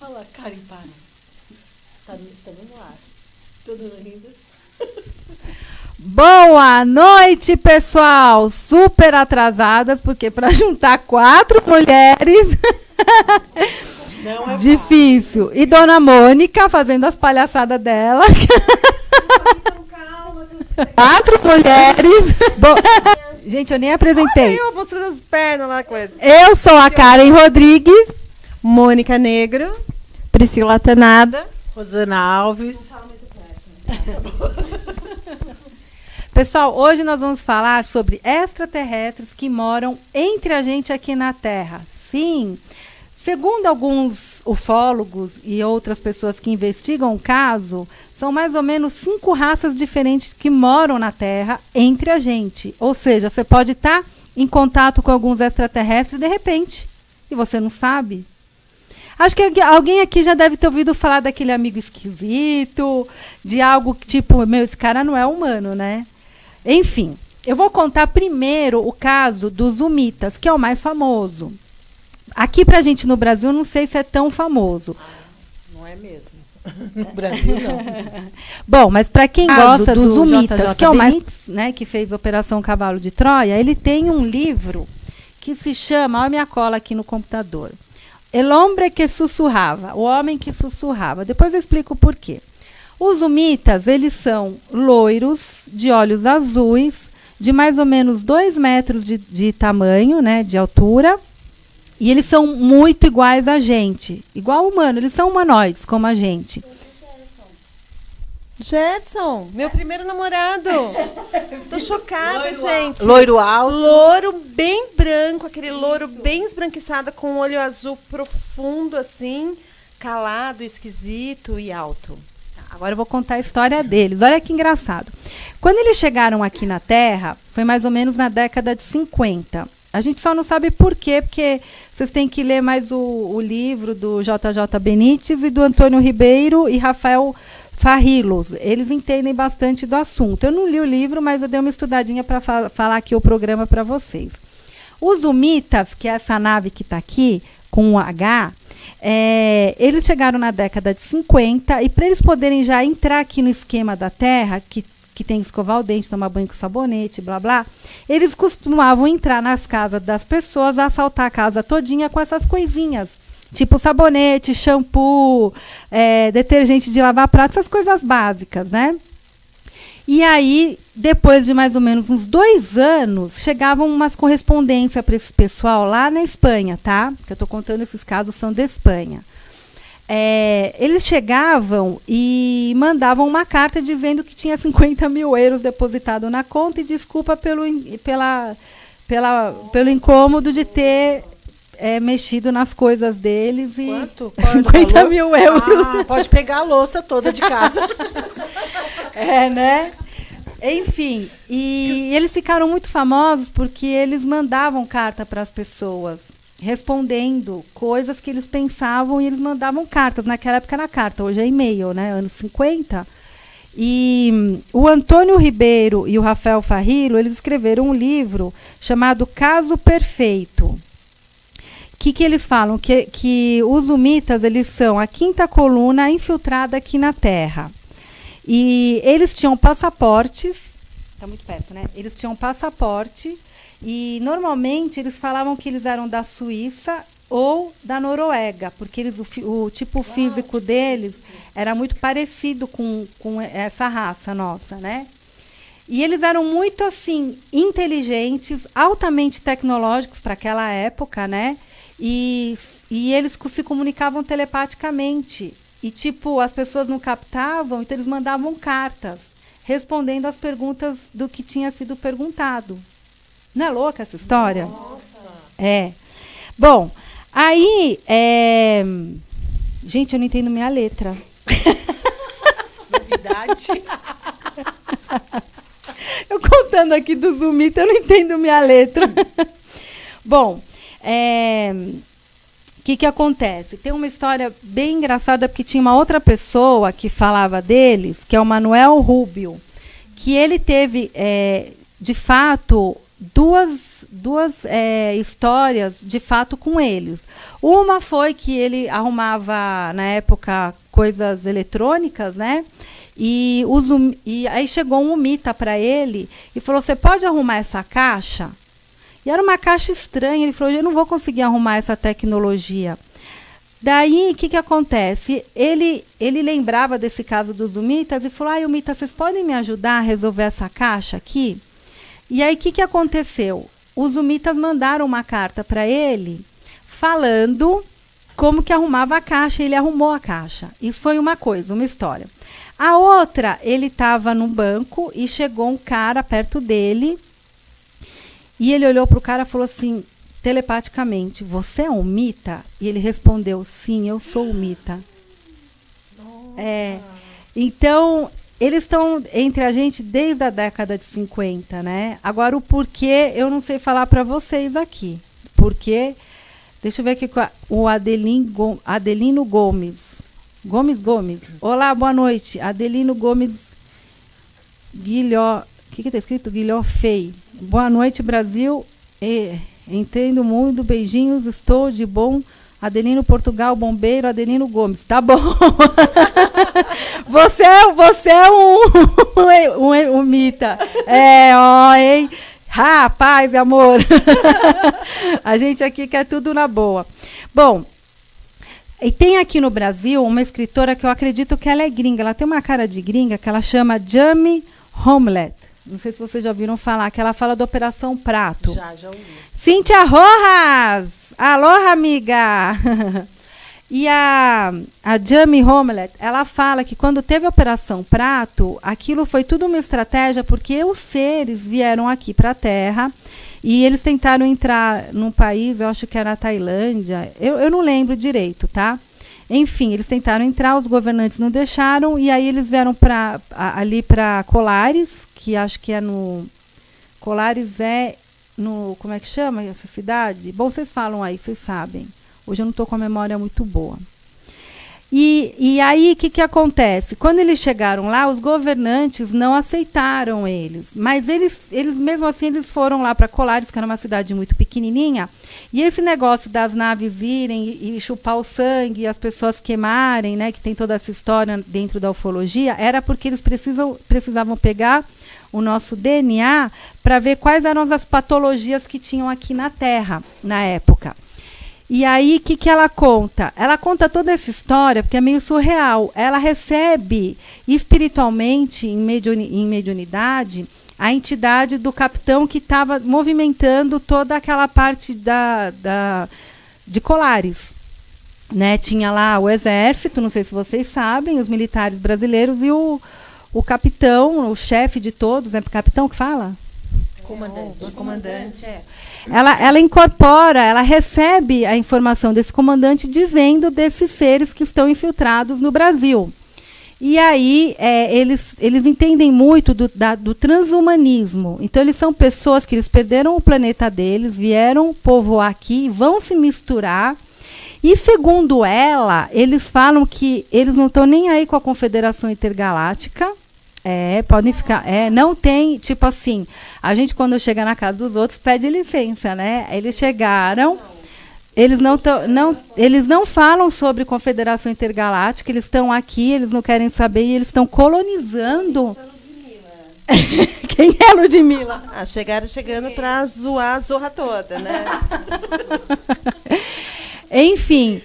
Olha lá, Karen, para. Estamos no ar. Tudo lindo. Boa noite, pessoal! Super atrasadas, porque para juntar 4 mulheres não é difícil. E Dona Mônica fazendo as palhaçadas dela. Calma, 4 mulheres. Bom, gente, eu nem apresentei. eu mostrando as pernas lá, coisa. Eu sou a Karen Rodrigues. Mônica Negro. Priscila Tanada. Rosana Alves. Pessoal, hoje nós vamos falar sobre extraterrestres que moram entre a gente aqui na Terra. Sim, segundo alguns ufólogos e outras pessoas que investigam o caso, são mais ou menos 5 raças diferentes que moram na Terra entre a gente. Ou seja, você pode estar em contato com alguns extraterrestres de repente e você não sabe. Acho que alguém aqui já deve ter ouvido falar daquele amigo esquisito, de algo tipo, meu, esse cara não é humano, né? Enfim, eu vou contar primeiro o caso dos Humitas, que é o mais famoso. Aqui pra gente no Brasil, não sei se é tão famoso. Não é mesmo. No Brasil, não. Bom, mas para quem gosta dos Humitas, JJ que é o mais, né, que fez Operação Cavalo de Troia, ele tem um livro que se chama, olha a minha cola aqui no computador, El Hombre que Sussurrava, o homem que sussurrava. Depois eu explico o porquê. Os Humitas, eles são loiros, de olhos azuis, de mais ou menos 2 metros de tamanho, né, de altura, e eles são muito iguais a gente, igual humano, eles são humanoides como a gente. Gerson, meu primeiro namorado. Tô chocada, Loiro gente. Loiro alto. Louro bem branco, aquele louro bem esbranquiçado, com um olho azul profundo, assim, calado, esquisito e alto. Agora eu vou contar a história deles. Olha que engraçado. Quando eles chegaram aqui na Terra, foi mais ou menos na década de 50. A gente só não sabe por quê, porque vocês têm que ler mais o livro do JJ Benítez e do Antônio Ribeiro e Rafael Farrilos. Eles entendem bastante do assunto. Eu não li o livro, mas eu dei uma estudadinha para falar aqui o programa para vocês. Os Humitas, que é essa nave que está aqui, com um H, eles chegaram na década de 50 e para eles poderem já entrar aqui no esquema da Terra, que tem que escovar o dente, tomar banho com sabonete, blá, blá, eles costumavam entrar nas casas das pessoas, assaltar a casa todinha com essas coisinhas, tipo sabonete, shampoo, detergente de lavar prato, essas coisas básicas, né? E aí, depois de mais ou menos uns 2 anos, chegavam umas correspondências para esse pessoal lá na Espanha, tá? Que eu estou contando, esses casos são da Espanha. Eles chegavam e mandavam uma carta dizendo que tinha 50 mil euros depositado na conta e desculpa pelo incômodo de ter mexido nas coisas deles. E Quanto? 50 mil euros. Ah, pode pegar a louça toda de casa. Né? Enfim, e eles ficaram muito famosos porque eles mandavam carta para as pessoas, respondendo coisas que eles pensavam e eles mandavam cartas. Naquela época era carta, hoje é e-mail, né? Anos 50. E o Antônio Ribeiro e o Rafael Farrilo, eles escreveram um livro chamado Caso Perfeito. O que eles falam? Que os Humitas, eles são a 5ª coluna infiltrada aqui na Terra. E eles tinham passaportes, está muito perto, né? Eles tinham passaporte e normalmente eles falavam que eles eram da Suíça ou da Noruega, porque o tipo físico deles era muito parecido com essa raça nossa, né? E eles eram muito assim inteligentes, altamente tecnológicos para aquela época, né? E eles se comunicavam telepaticamente. E, tipo, as pessoas não captavam, então eles mandavam cartas respondendo às perguntas do que tinha sido perguntado. Não é louca essa história? Nossa! Bom, aí... Gente, eu não entendo minha letra. Novidade. Eu contando aqui do Zumita, eu não entendo minha letra. Bom, o que acontece? Tem uma história bem engraçada, porque tinha uma outra pessoa que falava deles, que é o Manuel Rubio, que ele teve, de fato, duas histórias de fato com eles. Uma foi que ele arrumava, na época, coisas eletrônicas, né? E aí chegou um umita para ele e falou: você pode arrumar essa caixa? E era uma caixa estranha. Ele falou: eu não vou conseguir arrumar essa tecnologia. Daí, o que acontece? Ele lembrava desse caso dos umitas e falou: umita, vocês podem me ajudar a resolver essa caixa aqui? E aí, o que aconteceu? Os umitas mandaram uma carta para ele falando como que arrumava a caixa. Ele arrumou a caixa. Isso foi uma coisa, uma história. A outra, ele estava no banco e chegou um cara perto dele e ele olhou para o cara e falou assim, telepaticamente: você é um mita? E ele respondeu: sim, eu sou um mita. Então, eles estão entre a gente desde a década de 50, né? Agora, o porquê, eu não sei falar para vocês aqui. Porque, deixa eu ver aqui com o Adelino Gomes. Gomes. Olá, boa noite. Adelino Gomes Guilhó. O que está escrito? Guilhó Fei. Boa noite, Brasil. Entendo o mundo. Beijinhos, estou de bom. Adelino Portugal, bombeiro, Adelino Gomes. Tá bom. Você é um mita. Hein? Rapaz, amor. A gente aqui quer tudo na boa. Bom, e tem aqui no Brasil uma escritora que eu acredito que ela é gringa. Ela tem uma cara de gringa que ela chama Jamie Homelet. Não sei se vocês já ouviram falar, que ela fala da Operação Prato. Já ouvi. Cíntia Rojas! Aloha, amiga! E a Jamie Homelet, ela fala que quando teve a Operação Prato, aquilo foi tudo uma estratégia, porque os seres vieram aqui para a Terra e eles tentaram entrar num país, eu acho que era a Tailândia, eu não lembro direito, tá? Enfim, eles tentaram entrar, os governantes não deixaram, e aí eles vieram ali para Colares, que acho que é no... Colares é no... Como é que chama essa cidade? Bom, vocês falam aí, vocês sabem. Hoje eu não estou com a memória muito boa. E aí, o que acontece? Quando eles chegaram lá, os governantes não aceitaram eles. Mas eles mesmo assim, eles foram lá para Colares, que era uma cidade muito pequenininha. E esse negócio das naves irem e chupar o sangue, e as pessoas queimarem, né, que tem toda essa história dentro da ufologia, era porque eles precisavam pegar o nosso DNA para ver quais eram as patologias que tinham aqui na Terra, na época. E aí, o que ela conta? Ela conta toda essa história, porque é meio surreal. Ela recebe espiritualmente, em mediunidade, a entidade do capitão que estava movimentando toda aquela parte de Colares. Né? Tinha lá o exército, não sei se vocês sabem, os militares brasileiros e o capitão, o chefe de todos, é o capitão que fala? Comandante. Ela incorpora, ela recebe a informação desse comandante dizendo desses seres que estão infiltrados no Brasil. E aí eles entendem muito do transhumanismo. Então eles são pessoas que eles perderam o planeta deles, vieram povoar aqui, vão se misturar. E segundo ela, eles falam que eles não estão nem aí com a Confederação Intergaláctica. Podem ficar. Não tem, tipo assim, a gente quando chega na casa dos outros pede licença, né? Eles chegaram, eles não falam sobre Confederação Intergaláctica, eles estão aqui, eles não querem saber, e eles estão colonizando. Quem é Ludmilla? Chegando para zoar a zorra toda, né? Enfim.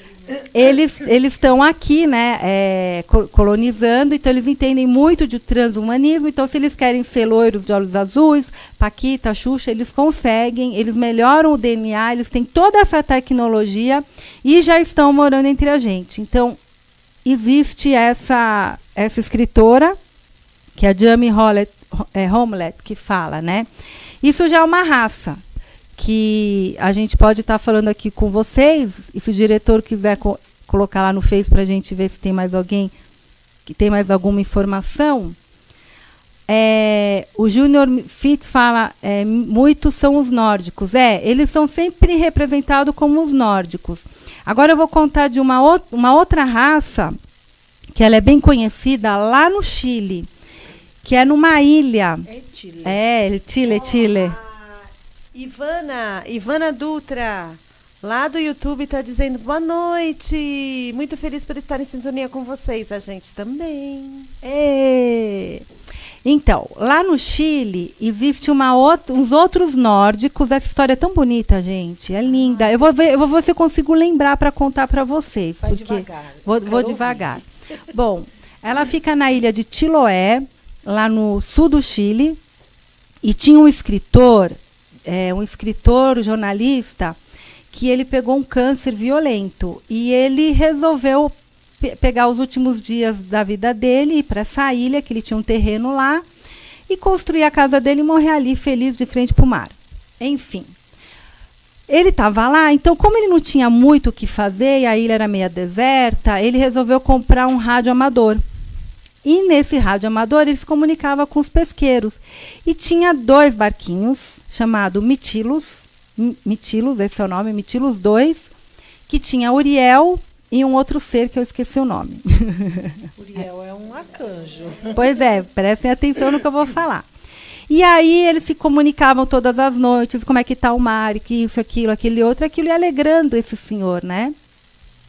Eles estão aqui, né, colonizando, então eles entendem muito de transhumanismo. Então, se eles querem ser loiros de olhos azuis, Paquita, Xuxa, eles conseguem, eles melhoram o DNA, eles têm toda essa tecnologia e já estão morando entre a gente. Então, existe essa escritora, que é a Jamie Homelet, que fala, né? Isso já é uma raça que a gente pode estar falando aqui com vocês, e se o diretor quiser colocar lá no Face para a gente ver se tem mais alguém que tem mais alguma informação. O Júnior Fitz fala, muitos são os nórdicos. Eles são sempre representados como os nórdicos. Agora eu vou contar de uma outra raça, que ela é bem conhecida lá no Chile, que é numa ilha. Chile. Chile. Ivana Dutra, lá do YouTube, está dizendo boa noite. Muito feliz por estar em sintonia com vocês. A gente também. Então, lá no Chile, existe uns outros nórdicos. Essa história é tão bonita, gente. É linda. Eu vou ver se eu consigo lembrar para contar para vocês. Vai porque devagar. Vou devagar. Bom, ela fica na ilha de Chiloé, lá no sul do Chile. E tinha um escritor, jornalista, que ele pegou um câncer violento. E ele resolveu pegar os últimos dias da vida dele, ir para essa ilha, que ele tinha um terreno lá, e construir a casa dele e morrer ali, feliz, de frente para o mar. Enfim. Ele estava lá, então, como ele não tinha muito o que fazer, e a ilha era meia deserta, ele resolveu comprar um rádio amador. E nesse rádio amador, ele se comunicava com os pesqueiros. E tinha 2 barquinhos, chamado Mitilos, esse é o nome, Mitilos 2, que tinha Uriel e um outro ser que eu esqueci o nome. Uriel é um arcanjo. Pois é, prestem atenção no que eu vou falar. E aí eles se comunicavam todas as noites, como é que está o mar, que isso, aquilo, aquele outro, aquilo, e alegrando esse senhor, né?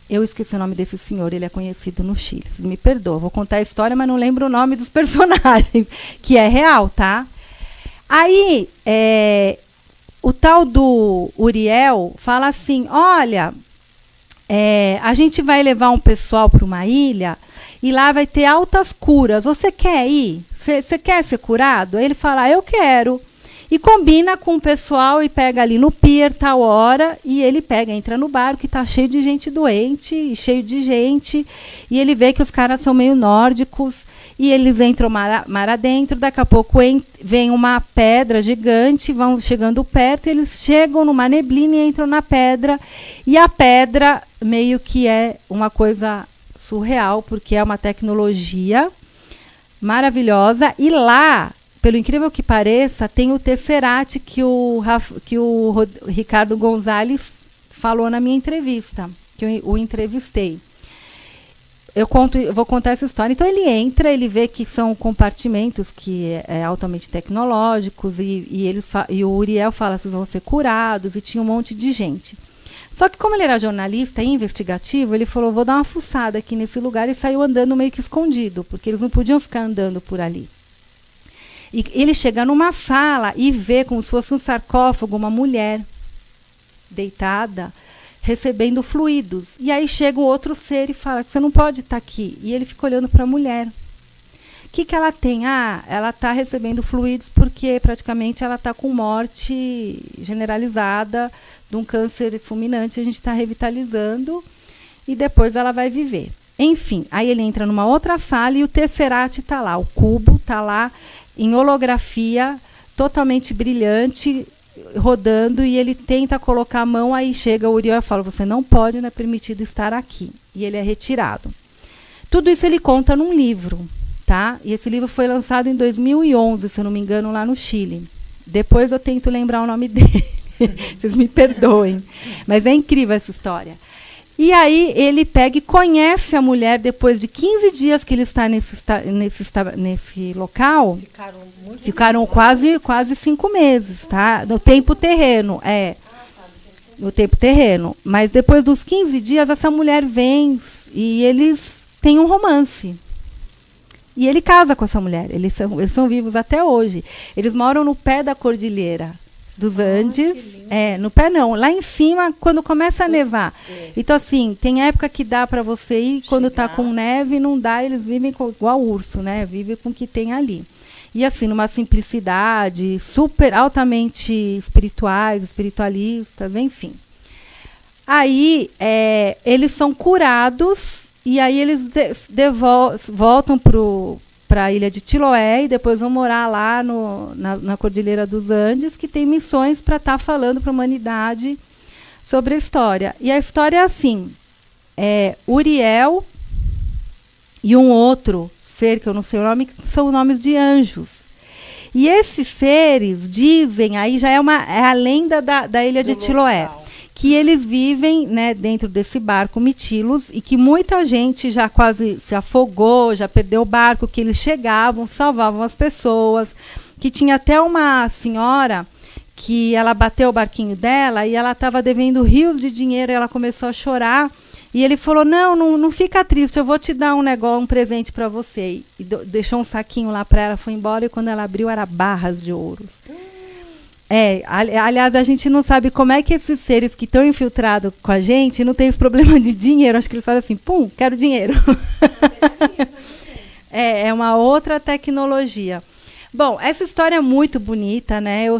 Eu esqueci o nome desse senhor, ele é conhecido no Chile. Vocês me perdoam, vou contar a história, mas não lembro o nome dos personagens, que é real, tá? Aí, o tal do Uriel fala assim, olha, a gente vai levar um pessoal para uma ilha e lá vai ter altas curas. Você quer ir? Você quer ser curado? Aí ele fala, eu quero. E combina com o pessoal e pega ali no pier, tal hora, e ele entra no barco que está cheio de gente doente, cheio de gente, e ele vê que os caras são meio nórdicos, e eles entram mar adentro, daqui a pouco vem uma pedra gigante, vão chegando perto, e eles chegam numa neblina e entram na pedra, e a pedra meio que é uma coisa surreal, porque é uma tecnologia maravilhosa, e lá, pelo incrível que pareça, tem o Tesseract que o Ricardo Gonzalez falou na minha entrevista, que eu o entrevistei. Eu vou contar essa história. Então ele entra, ele vê que são compartimentos que é altamente tecnológicos, e o Uriel fala, vocês vão ser curados, e tinha um monte de gente. Só que como ele era jornalista e investigativo, ele falou, vou dar uma fuçada aqui nesse lugar, e saiu andando meio que escondido, porque eles não podiam ficar andando por ali. E ele chega numa sala e vê como se fosse um sarcófago, uma mulher deitada, recebendo fluidos. E aí chega o outro ser e fala, você não pode estar aqui. E ele fica olhando para a mulher. O que ela tem? Ela está recebendo fluidos porque praticamente ela está com morte generalizada de um câncer fulminante. A gente está revitalizando e depois ela vai viver. Enfim, aí ele entra numa outra sala e o Tesseract está lá. O cubo está lá em holografia, totalmente brilhante, rodando, e ele tenta colocar a mão, aí chega o Uriel e fala, você não pode, não é permitido estar aqui. E ele é retirado. Tudo isso ele conta num livro, tá? E esse livro foi lançado em 2011, se eu não me engano, lá no Chile. Depois eu tento lembrar o nome dele. Vocês me perdoem. Mas é incrível essa história. E aí ele pega e conhece a mulher depois de 15 dias que ele está nesse local. Ficaram quase 5 meses, tá? No tempo terreno, no tempo terreno. Mas depois dos 15 dias, essa mulher vem e eles têm um romance. E ele casa com essa mulher. Eles são vivos até hoje. Eles moram no pé da cordilheira dos Andes. No pé não, lá em cima, quando começa a nevar. Então, assim, tem época que dá para você ir, quando está com neve, não dá, eles vivem igual urso, né? Vivem com o que tem ali. E assim, numa simplicidade, super altamente espiritualistas, enfim. Aí, eles são curados, e aí eles voltam para a ilha de Chiloé, e depois vão morar lá na Cordilheira dos Andes, que tem missões para estar falando para a humanidade sobre a história. E a história é assim, Uriel e um outro ser, que eu não sei o nome, que são nomes de anjos. E esses seres dizem, aí já é a lenda da ilha de Chiloé, que eles vivem, né, dentro desse barco Mitilos, e que muita gente já quase se afogou, já perdeu o barco, que eles chegavam, salvavam as pessoas, que tinha até uma senhora que ela bateu o barquinho dela e ela estava devendo rios de dinheiro e ela começou a chorar. E ele falou, não fica triste, eu vou te dar um presente para você. E deixou um saquinho lá para ela, foi embora, e quando ela abriu, era barras de ouros. Aliás, a gente não sabe como é que esses seres que estão infiltrados com a gente não tem esse problema de dinheiro. Acho que eles fazem assim, pum, quero dinheiro. É uma outra tecnologia. Bom, essa história é muito bonita, né? Eu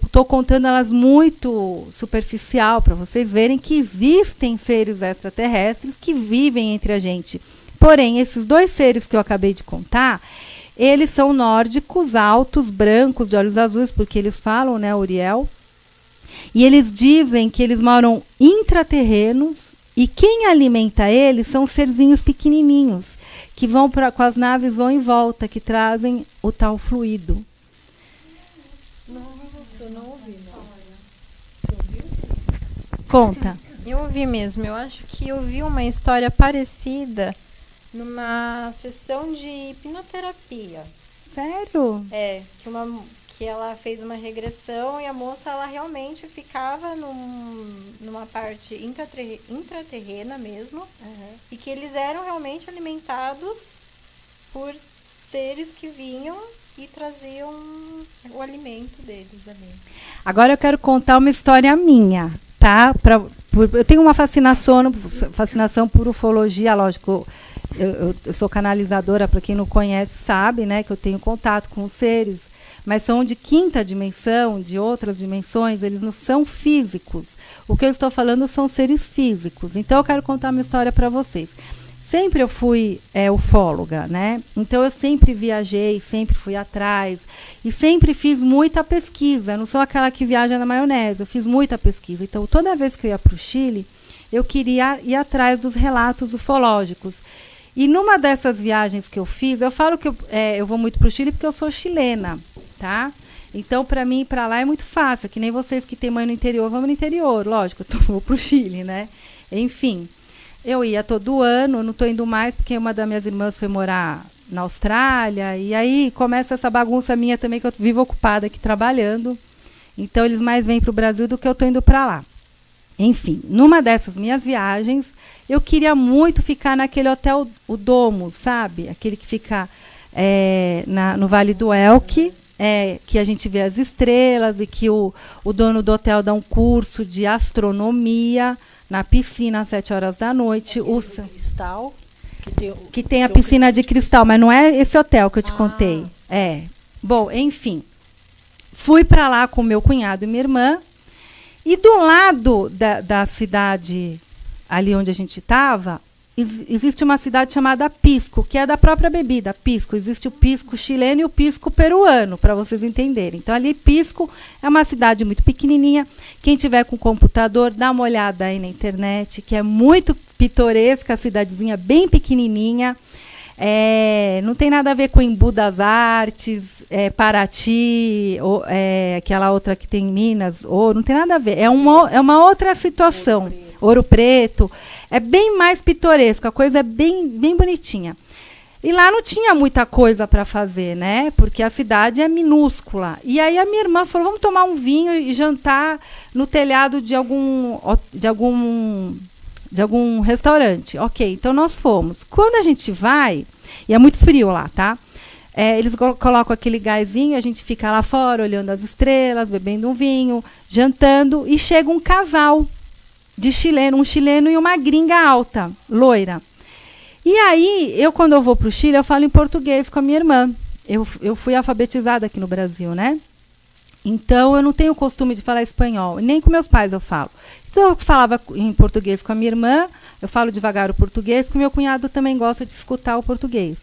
estou contando elas muito superficial para vocês verem que existem seres extraterrestres que vivem entre a gente. Porém, esses 2 seres que eu acabei de contar, eles são nórdicos, altos, brancos, de olhos azuis, porque eles falam, né, Uriel? E eles dizem que eles moram intraterrenos e quem alimenta eles são serzinhos pequenininhos que vão com as naves, vão em volta, que trazem o tal fluido. Nossa, eu não ouvi, não. Você ouviu? Conta. Eu ouvi mesmo. Eu acho que eu vi uma história parecida numa sessão de hipnoterapia. Sério? Que ela fez uma regressão e a moça, ela realmente ficava numa parte intraterrena mesmo. E que eles eram realmente alimentados por seres que vinham e traziam o alimento deles ali. Agora eu quero contar uma história minha, tá? Eu tenho uma fascinação por ufologia, lógico. Eu sou canalizadora, para quem não conhece sabe, né, que eu tenho contato com os seres, mas são de 5ª dimensão, de outras dimensões, eles não são físicos. O que eu estou falando são seres físicos. Então eu quero contar uma história para vocês. Sempre eu fui ufóloga, né? Então eu sempre viajei, sempre fui atrás e sempre fiz muita pesquisa. Eu não sou aquela que viaja na maionese, eu fiz muita pesquisa. Então toda vez que eu ia para o Chile, eu queria ir atrás dos relatos ufológicos. E numa dessas viagens que eu fiz, eu falo que eu vou muito para o Chile porque eu sou chilena, tá? Então, para mim, ir para lá é muito fácil. Que nem vocês que têm mãe no interior, vamos no interior. Lógico, eu vou para o Chile, né? Enfim, eu ia todo ano, não estou indo mais porque uma das minhas irmãs foi morar na Austrália. E aí começa essa bagunça minha também, que eu vivo ocupada aqui trabalhando. Então, eles mais vêm para o Brasil do que eu estou indo para lá. Enfim, numa dessas minhas viagens, eu queria muito ficar naquele hotel, o Domus, sabe? Aquele que fica no Vale do Elqui, que a gente vê as estrelas e que o dono do hotel dá um curso de astronomia na piscina às 7 horas da noite. Cristal. Que tem a piscina de cristal, mas não é esse hotel que eu te contei. Bom, enfim, fui para lá com meu cunhado e minha irmã. E do lado da cidade, ali onde a gente estava, existe uma cidade chamada Pisco, que é da própria bebida, Pisco. Existe o Pisco chileno e o Pisco peruano, para vocês entenderem. Então, ali, Pisco é uma cidade muito pequenininha. Quem tiver com computador, dá uma olhada aí na internet, que é muito pitoresca, a cidadezinha bem pequenininha. Não tem nada a ver com Embu das Artes, Paraty, aquela outra que tem em Minas, não tem nada a ver. É uma outra situação. Ouro Preto. É bem mais pitoresco, a coisa é bem, bem bonitinha. E lá não tinha muita coisa para fazer, né? Porque a cidade é minúscula. E aí a minha irmã falou, vamos tomar um vinho e jantar no telhado de algum restaurante. Ok, então nós fomos. Quando a gente vai, e é muito frio lá, tá? Eles colocam aquele gásinho, a gente fica lá fora olhando as estrelas, bebendo um vinho, jantando, e chega um casal de chileno, um chileno e uma gringa alta, loira. E aí, quando eu vou para o Chile, eu falo em português com a minha irmã. Eu fui alfabetizada aqui no Brasil, né? Então, eu não tenho o costume de falar espanhol, nem com meus pais eu falo. Então, eu falava em português com a minha irmã, eu falo devagar o português, porque meu cunhado também gosta de escutar o português.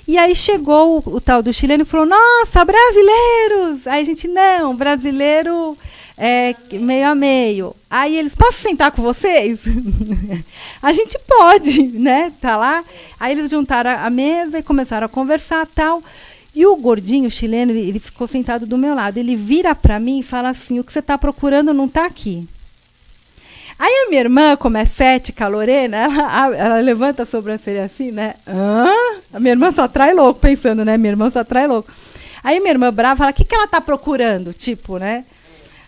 E aí chegou o tal do chileno e falou, nossa, brasileiros! Aí a gente, não, brasileiro meio a meio. Aí eles, posso sentar com vocês? A gente pode, né? Tá lá. Aí eles juntaram a mesa e começaram a conversar, tal. E o gordinho chileno, ele ficou sentado do meu lado. Ele vira para mim e fala assim, o que você está procurando não está aqui. Aí a minha irmã, como é cética, Lorena, ela levanta a sobrancelha assim, né? A minha irmã só atrai louco, pensando, né? Minha irmã só atrai louco. Aí minha irmã brava fala, o que ela está procurando? Tipo, né?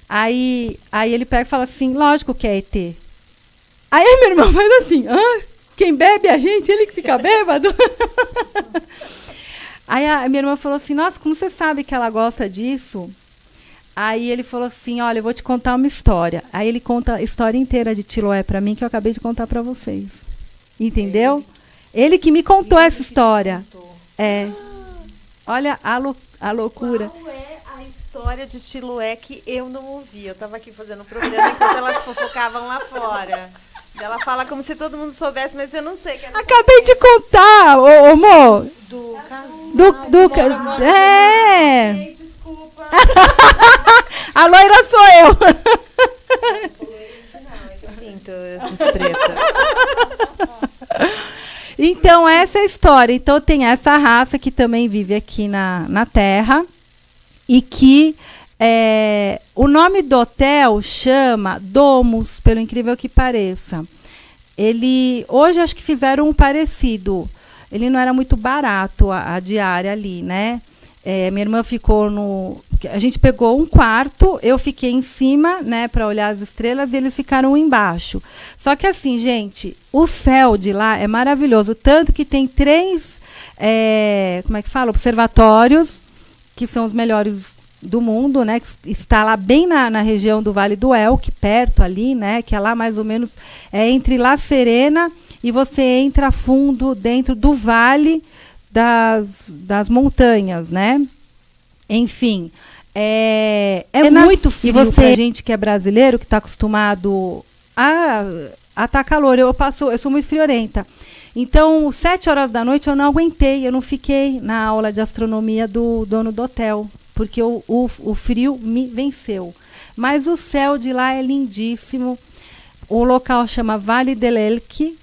Aí ele pega e fala assim, lógico que é ET. Aí a minha irmã faz assim, quem bebe é a gente, ele que fica bêbado. Aí a minha irmã falou assim, nossa, como você sabe que ela gosta disso? Aí ele falou assim, olha, eu vou te contar uma história. Aí ele conta a história inteira de Chiloé para mim, que eu acabei de contar para vocês. Entendeu? Ele que me contou essa história. Olha a loucura. Qual é a história de Chiloé que eu não ouvi? Eu estava aqui fazendo o programa enquanto elas fofocavam lá fora. Ela fala como se todo mundo soubesse, mas eu não sei. Acabei de contar, ô amor. Do casal. Desculpa. A loira sou eu. Eu sou loira original, é que eu pinto de preta. Então, essa é a história. Então, tem essa raça que também vive aqui na Terra e que o nome do hotel chama Domus, pelo incrível que pareça. Hoje acho que fizeram um parecido. Ele não era muito barato a diária ali, né? Minha irmã ficou a gente pegou um quarto, eu fiquei em cima, né, para olhar as estrelas, e eles ficaram embaixo. Só que assim, gente, o céu de lá é maravilhoso, tanto que tem 3, como é que fala, observatórios, que são os melhores do mundo, né, que está lá bem na região do Vale do Elqui, perto ali, né, que é lá mais ou menos entre La Serena e você entra fundo dentro do vale das montanhas, né? Enfim, é muito frio. E você, a gente que é brasileiro, que está acostumado a tá calor, eu sou muito friorenta. Então, 7 horas da noite eu não aguentei, eu não fiquei na aula de astronomia do dono do hotel, porque o frio me venceu. Mas o céu de lá é lindíssimo. O local chama Vale del Elqui,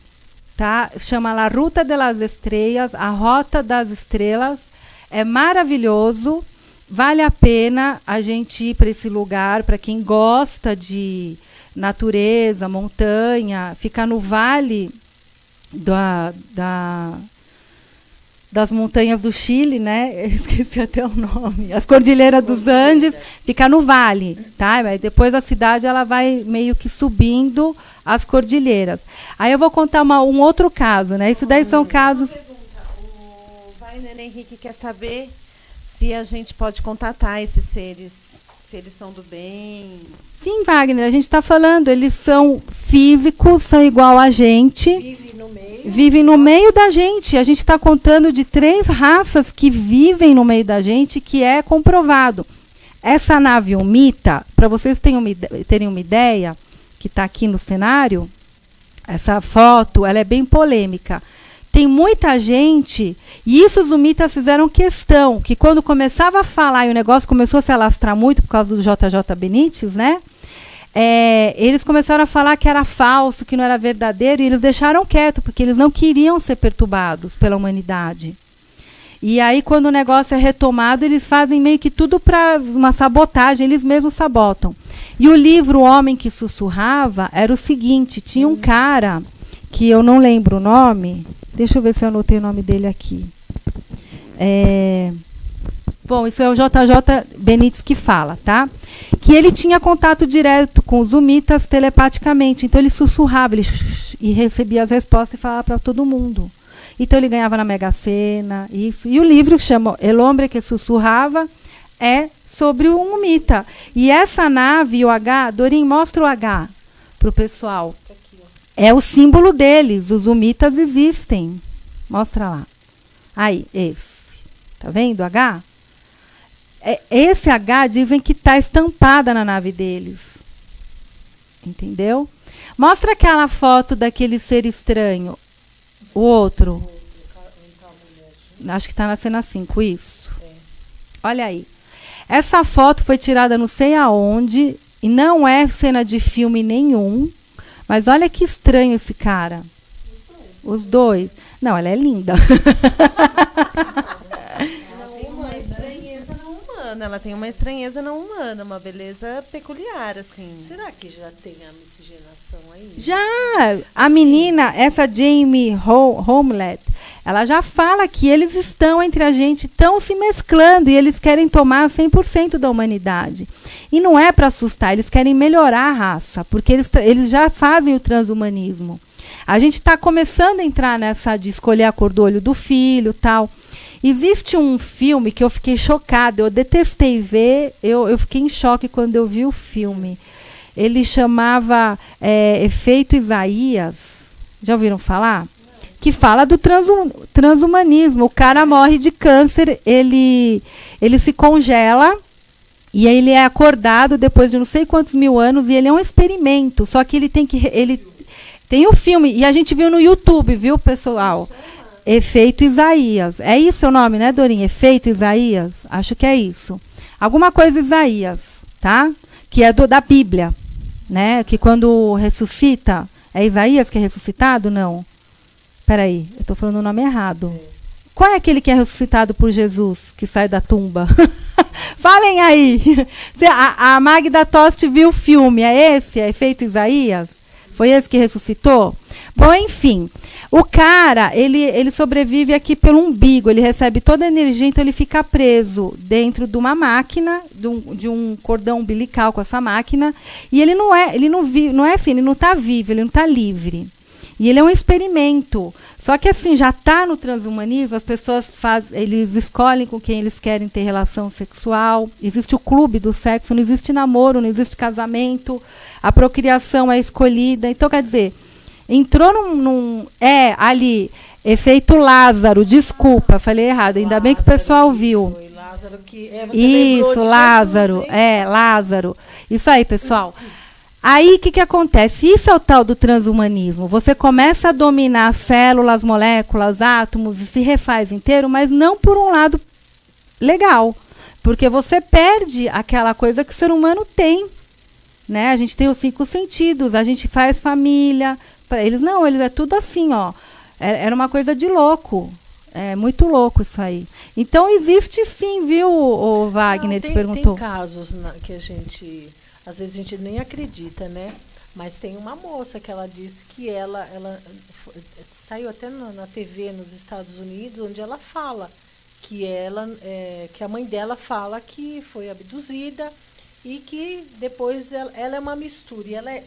tá? Chama La Ruta de las Estrellas, a Rota das Estrelas. É maravilhoso, vale a pena a gente ir para esse lugar, para quem gosta de natureza, montanha, ficar no vale das montanhas do Chile, né? Eu esqueci até o nome. As Cordilheiras dos Andes, fica no vale, tá? Aí depois a cidade ela vai meio que subindo as cordilheiras. Aí eu vou contar um outro caso, né? Isso daí são casos. O Wagner Henrique quer saber se a gente pode contatar esses seres, se eles são do bem. Sim, Wagner, a gente está falando, eles são físicos, são igual a gente. Vivem no meio da gente. A gente está contando de 3 raças que vivem no meio da gente, que é comprovado. Essa nave Umita, para vocês terem uma ideia, que está aqui no cenário, essa foto, ela é bem polêmica. Tem muita gente, e isso os Umitas fizeram questão, que quando começava a falar e o negócio começou a se alastrar muito por causa do JJ Benítez, né? Eles começaram a falar que era falso, que não era verdadeiro, e eles deixaram quieto, porque eles não queriam ser perturbados pela humanidade. E aí, quando o negócio é retomado, eles fazem meio que tudo para uma sabotagem, eles mesmos sabotam. E o livro O Homem que Sussurrava era o seguinte, tinha um cara, que eu não lembro o nome, deixa eu ver se eu anotei o nome dele aqui. Bom, isso é o JJ Benítez que fala, tá? Que ele tinha contato direto com os Umitas telepaticamente. Então, ele sussurrava e recebia as respostas e falava para todo mundo. Então, ele ganhava na Mega Sena, isso. E o livro que chama El Hombre que Sussurrava é sobre um Umita. E essa nave, o H, Dorim, mostra o H para o pessoal. É o símbolo deles. Os Umitas existem. Mostra lá. Aí, esse. Tá vendo o H? Esse H dizem que está estampada na nave deles. Entendeu? Mostra aquela foto daquele ser estranho. O outro. Acho que está na cena 5, isso. Olha aí. Essa foto foi tirada não sei aonde. E não é cena de filme nenhum. Mas olha que estranho esse cara. Os dois. Não, ela é linda. humana, ela tem uma estranheza não humana, uma beleza peculiar, assim. Será que já tem a miscigenação aí? Já! A menina, essa Jamie Homelet, ela já fala que eles estão entre a gente, estão se mesclando e eles querem tomar 100% da humanidade. E não é para assustar, eles querem melhorar a raça, porque eles já fazem o transhumanismo. A gente está começando a entrar nessa de escolher a cor do olho do filho, tal. Existe um filme que eu fiquei chocada, eu detestei ver, eu fiquei em choque quando eu vi o filme. Ele chamava Efeito Isaías. Já ouviram falar? Que fala do transhumanismo. O cara morre de câncer, ele se congela e aí ele é acordado depois de não sei quantos mil anos e ele é um experimento. Só que ele tem um filme e a gente viu no YouTube, viu, pessoal? Efeito Isaías. É isso o nome, né, Dorinha? Efeito Isaías? Acho que é isso. Alguma coisa Isaías, tá? Que é da Bíblia, né? Que quando ressuscita, é Isaías que é ressuscitado? Não. Peraí, eu estou falando o nome errado. Qual é aquele que é ressuscitado por Jesus, que sai da tumba? Falem aí. A Magda Tost viu o filme, é esse? É Efeito Isaías? Foi esse que ressuscitou? Bom, enfim, o cara, ele sobrevive aqui pelo umbigo, ele recebe toda a energia, então ele fica preso dentro de uma máquina, de um cordão umbilical com essa máquina, e ele não está vivo, ele não está livre. E ele é um experimento. Só que assim, já está no transhumanismo, as pessoas eles escolhem com quem eles querem ter relação sexual. Existe o clube do sexo, não existe namoro, não existe casamento, a procriação é escolhida. Então, quer dizer, entrou ali, efeito Lázaro, desculpa, falei errado, ainda bem que o pessoal viu. Foi Lázaro que isso, Lázaro, Jesus, Lázaro. Isso aí, pessoal. Aí, o que acontece? Isso é o tal do transhumanismo. Você começa a dominar células, moléculas, átomos e se refaz inteiro, mas não por um lado legal. Porque você perde aquela coisa que o ser humano tem. Né? A gente tem os 5 sentidos, a gente faz família. Para eles, não, eles é tudo assim, ó. Era uma coisa de louco. É muito louco isso aí. Então, existe sim, viu, o Wagner, que perguntou. Tem casos que a gente... Às vezes a gente nem acredita, né? Mas tem uma moça que ela disse que ela saiu até na TV nos Estados Unidos, onde ela fala que que a mãe dela fala que foi abduzida e que depois ela é uma mistura. E ela é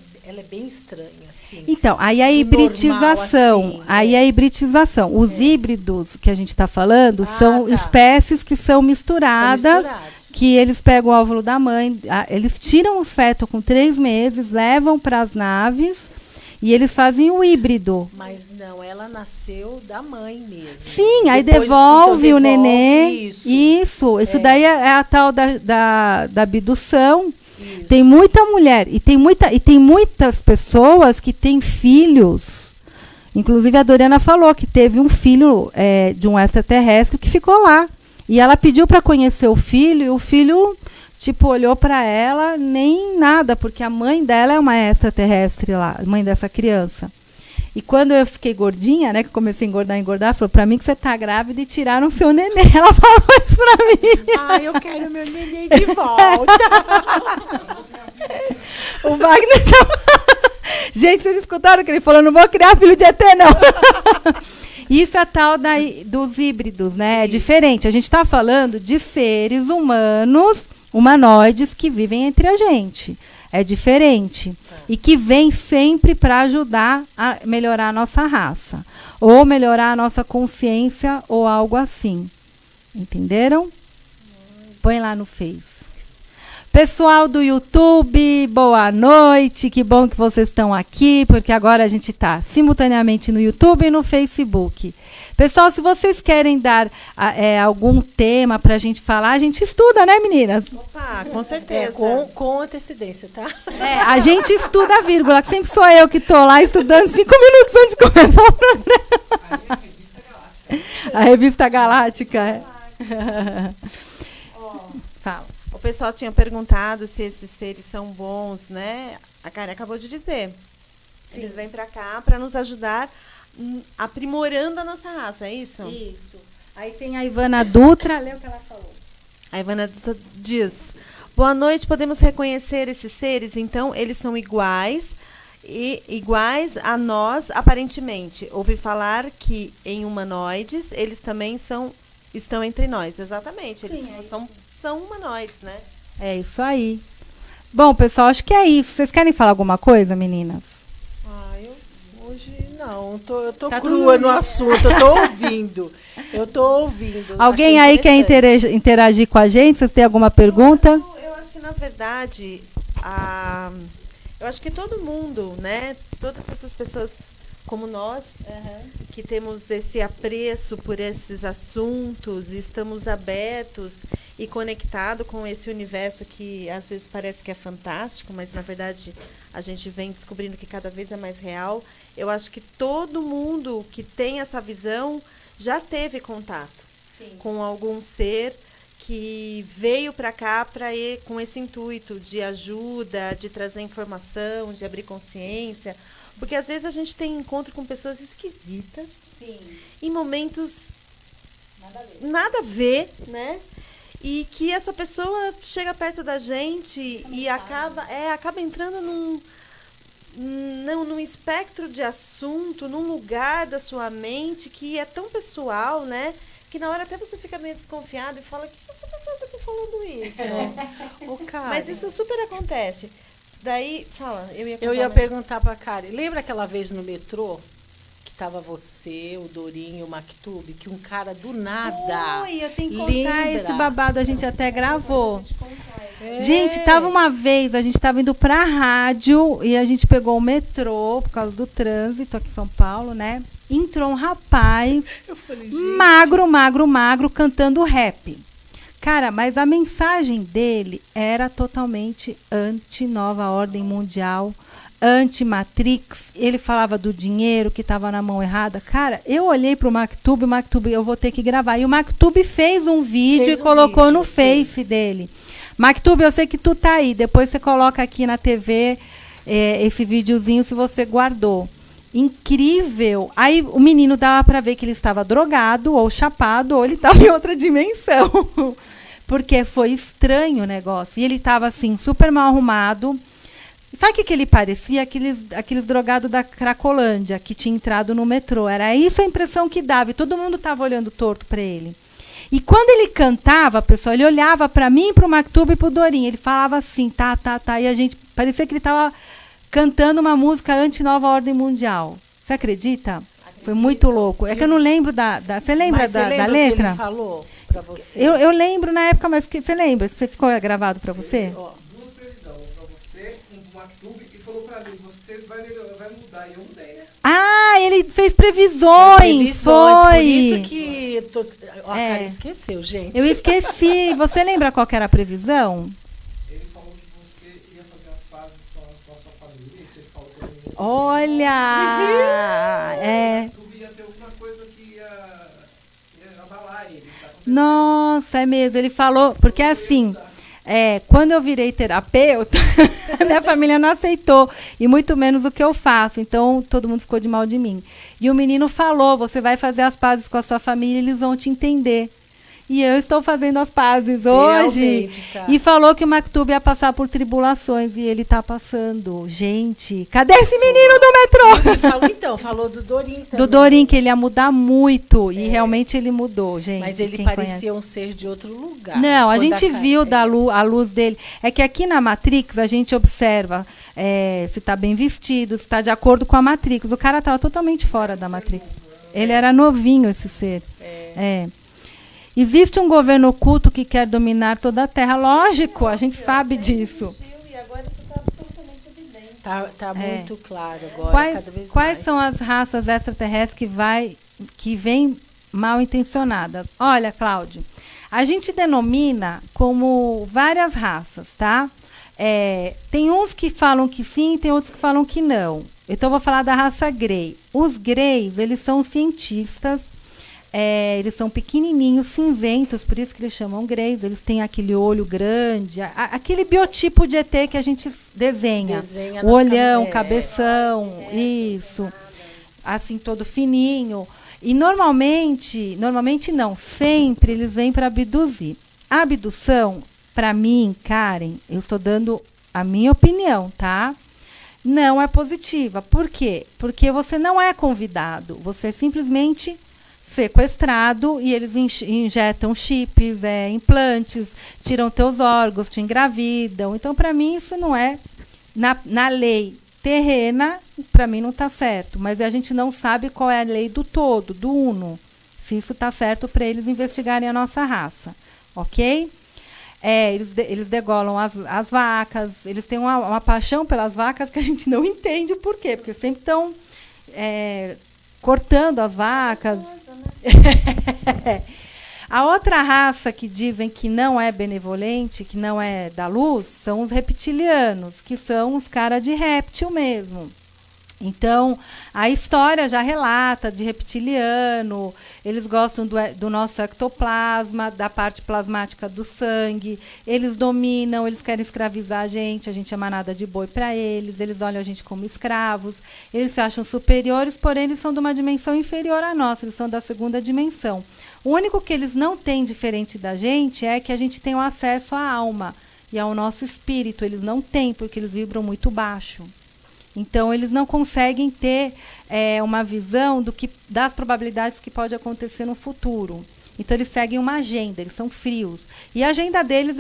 bem estranha, assim. Então, aí a hibridização. Normal, assim, aí a hibridização. Os híbridos que a gente está falando são espécies que são misturadas. Que eles pegam o óvulo da mãe, eles tiram os fetos com 3 meses, levam para as naves e eles fazem o híbrido. Mas não, ela nasceu da mãe mesmo. Sim, aí devolve o neném. Isso daí é a tal da abdução. Isso. Tem muita mulher e tem muitas pessoas que têm filhos. Inclusive a Doriana falou que teve um filho de um extraterrestre que ficou lá. E ela pediu para conhecer o filho, e o filho, olhou para ela, nem nada, porque a mãe dela é uma extraterrestre lá, a mãe dessa criança. E quando eu fiquei gordinha, né, que comecei a engordar, falou, para mim que você tá grávida e tiraram seu neném. Ela falou isso para mim. Eu quero meu neném de volta. O Wagner Gente, vocês escutaram que ele falou, não vou criar filho de ET, não. Isso é a tal dos híbridos, né? É diferente. A gente está falando de seres humanos, humanoides, que vivem entre a gente. É diferente. E que vem sempre para ajudar a melhorar a nossa raça. Ou melhorar a nossa consciência, ou algo assim. Entenderam? Põe lá no Face. Pessoal do YouTube, boa noite, que bom que vocês estão aqui, porque agora a gente está simultaneamente no YouTube e no Facebook. Pessoal, se vocês querem dar algum tema para a gente falar, a gente estuda, né, meninas? Opa, com certeza. Com antecedência, tá? A gente estuda a vírgula, que sempre sou eu que estou lá estudando 5 minutos antes de começar o programa. A Revista Galáctica. Fala. O pessoal tinha perguntado se esses seres são bons, né? A Karen acabou de dizer. Sim. Eles vêm para cá para nos ajudar aprimorando a nossa raça, é isso? Isso. Aí tem a Ivana Dutra, lê o que ela falou. A Ivana diz: boa noite, podemos reconhecer esses seres? Então, eles são iguais a nós, aparentemente. Ouvi falar que em humanoides, eles também estão entre nós. Exatamente, eles são humanoides, né? É isso aí. Bom, pessoal, acho que é isso. Vocês querem falar alguma coisa, meninas? Hoje não. Eu tô Tá crua tudo- no assunto, eu tô ouvindo. Alguém Achei aí quer interessante. interagir com a gente? Vocês têm alguma pergunta? Eu acho que, na verdade, eu acho que todo mundo, né? Todas essas pessoas como nós, que temos esse apreço por esses assuntos, estamos abertos e conectados com esse universo que às vezes parece que é fantástico, mas na verdade a gente vem descobrindo que cada vez é mais real. Eu acho que todo mundo que tem essa visão já teve contato com algum ser que veio para cá com esse intuito de ajuda, de trazer informação, de abrir consciência. Porque às vezes a gente tem encontro com pessoas esquisitas, em momentos nada a ver, né? E que essa pessoa chega perto da gente e acaba entrando num espectro de assunto, num lugar da sua mente que é tão pessoal, né? Que na hora até você fica meio desconfiado e fala: o que essa pessoa está me falando isso? Ô, Karen, Mas isso super acontece. Daí, fala, eu ia perguntar pra Karen. Lembra aquela vez no metrô que tava você, o Dorinho, o Mactube, que um cara do nada... Oi, eu tenho que contar Lembra? esse babado, a gente até gravou. É. Gente, tava uma vez, a gente tava indo pra rádio e a gente pegou o metrô por causa do trânsito aqui em São Paulo, né? Entrou um rapaz Eu falei, gente, magro, cantando rap. Cara, mas a mensagem dele era totalmente anti-nova ordem mundial, anti-Matrix. Ele falava do dinheiro que estava na mão errada. Cara, eu olhei para o Mactube, eu vou ter que gravar. E o Mactube fez um vídeo e colocou no Face dele. Mactube, eu sei que tu tá aí. Depois você coloca aqui na TV esse videozinho se você guardou. Incrível. Aí o menino dava para ver que ele estava drogado ou chapado ou ele estava em outra dimensão. Porque foi estranho o negócio. E ele estava assim, super mal arrumado. Sabe o que ele parecia? Aqueles drogados da Cracolândia que tinha entrado no metrô. Era isso a impressão que dava. E todo mundo estava olhando torto para ele. E quando ele cantava, pessoal, ele olhava para mim, para o Mactube e para o Dorinho. Ele falava assim, tá. E a gente, parecia que ele estava cantando uma música anti-nova ordem mundial. Você acredita? Foi muito louco. É que eu não lembro você lembra mas da lembra letra? que ele falou pra você? Eu lembro na época, mas você lembra? Você ficou gravado para você? Ó, Duas previsões, uma pra você, um pro Mactube, e falou pra mim: você vai mudar. E eu mudei, né? Ah, ele fez previsões. previsões, Foi. Por isso que... A Karen esqueceu, gente. Eu esqueci. Você lembra qual que era a previsão? Ele falou que você ia fazer as pazes com a sua família. Isso ele falou pra mim. Olha! É. Mactube ia ter alguma coisa que ia abalar ele. Tá acontecendo. Nossa, é mesmo. Ele falou, porque assim, quando eu virei terapeuta, a minha família não aceitou, e muito menos o que eu faço. Então, todo mundo ficou de mal de mim. E o menino falou, você vai fazer as pazes com a sua família, eles vão te entender. E eu estou fazendo as pazes hoje. Realmente, tá. E falou que o Mactube ia passar por tribulações, e ele está passando. Gente, cadê esse menino do metrô? Ele falou do Dorinho também. Do Dorinho, que ele ia mudar muito. E realmente ele mudou, gente. Mas ele quem parecia conhece. um ser de outro lugar. Não, a Quando gente viu Karen- a luz dele. É que aqui na Matrix a gente observa se está bem vestido, se está de acordo com a Matrix. O cara estava totalmente fora da Matrix. Ele era novinho, esse ser. Existe um governo oculto que quer dominar toda a Terra. Lógico, a gente sabe disso. E agora isso está absolutamente evidente. Tá muito claro agora, cada vez Quais mais. são as raças extraterrestres que vêm mal intencionadas? Olha, Cláudio, a gente denomina como várias raças, tá? Tem uns que falam que sim, tem outros que falam que não. Então, eu vou falar da raça Grey. Os Greys, eles são cientistas, eles são pequenininhos, cinzentos, por isso que eles chamam Greys. Eles têm aquele olho grande, aquele biotipo de ET que a gente desenha. Desenha O nas olhão, cam- cabeção, isso. Assim, todo fininho. E normalmente não, sempre eles vêm para abduzir. A abdução, para mim, Karen, eu estou dando a minha opinião, tá? Não é positiva. Por quê? Porque você não é convidado. Você é simplesmente sequestrado e eles injetam chips, implantes, tiram teus órgãos, te engravidam. Então, para mim, isso não é... Na lei terrena, para mim, não está certo. Mas a gente não sabe qual é a lei do todo, do uno. Se isso está certo para eles investigarem a nossa raça. Ok? Eles degolam as vacas, eles têm uma paixão pelas vacas que a gente não entende o porquê, porque sempre estão cortando as vacas. A outra raça que dizem que não é benevolente, que não é da luz, são os reptilianos, que são os caras de réptil mesmo. Então, a história já relata de reptiliano, eles gostam do nosso ectoplasma, da parte plasmática do sangue, eles dominam, eles querem escravizar a gente é manada de boi para eles olham a gente como escravos, eles se acham superiores, porém eles são de uma dimensão inferior à nossa, eles são da segunda dimensão. O único que eles não têm diferente da gente é que a gente tem o acesso à alma e ao nosso espírito, eles não têm, porque eles vibram muito baixo. Então, eles não conseguem ter uma visão das probabilidades que pode acontecer no futuro. Então, eles seguem uma agenda, eles são frios. E a agenda deles,